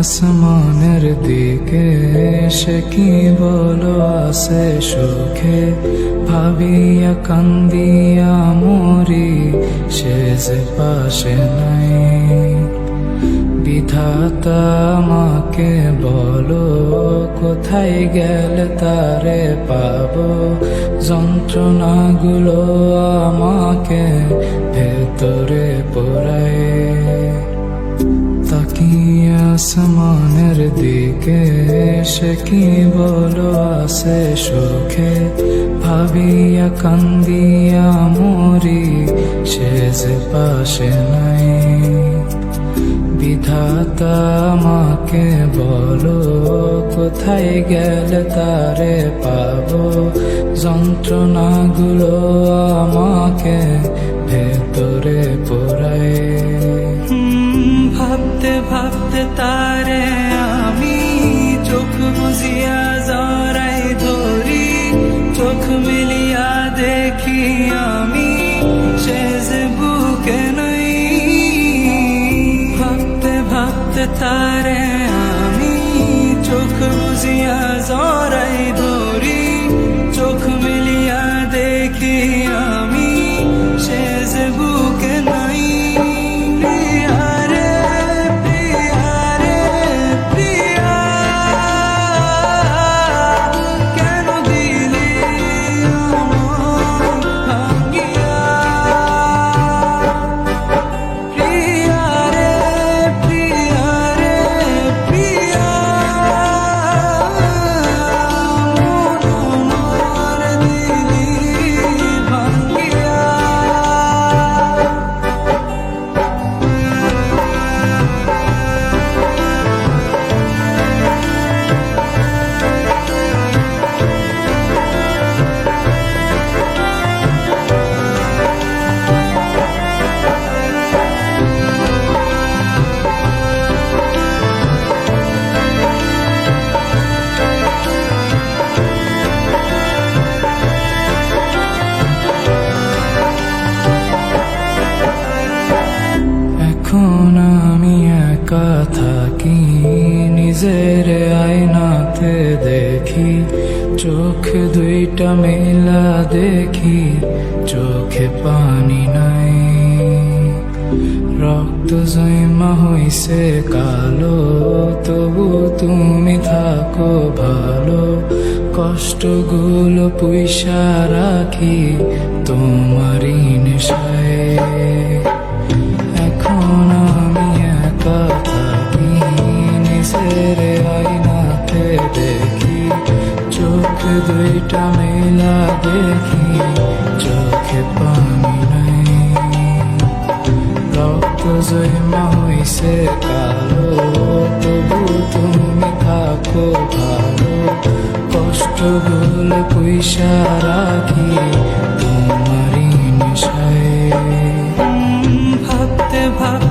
আসমানের দিকে সে কি বলো আসে সুখে, ভাবিয়া কান্দিয়া মরি সে যে পাশে নাই। বিধাতা আমাকে বলো কোথায় গেলে তারে পাবো, যন্ত্রণাগুলো আমাকে ভেতরে পোড়ায়। তাকিয়ে আসমানের দিকে সে কি বলো আসে সুখে, ভাবিয়া কান্দিয়া মরি সে যে পাশে নাই। বিধাতা আমাকে বলো কোথায় গেলে তারে পাবো, যন্ত্রণাগুলো আমাকে ভেতরে পোড়ায়। ভাবতে ভাবতে তারে আমি চোখ বুঝিয়া জড়াই ধরি, চোখ মিলিয়া দেখি আমি সে যে বুকে নাই। ভাবতে ভাবতে তারে আমি চোখ বুঝিয়া জড়াই ধরি, চোখ মিলিয়া দেখি আমি সে যে বুকে নাই। এখন আমি একা থাকি, নিজের আয়নাতে দেখি, চোখ দুইটা মেলা দেখি, চোখে পানি নাই। রক্ত জমা হইছে কালো, তবু তুমি থাকো ভালো, কষ্টগুলো পুইসা রাখি তোমারই নেশায়। এখন আমি একা থাকি, নিজের আয়নাতে দেখি, চোখ দুইটা মেলা দেখি, চোখে পানি নাই। রক্ত জমা হইছে কালো, তবু তুমি থাকো ভালো, কষ্টগুলো পুইসা রাখি তোমারই নেশায়। ভাবতে ভাবতে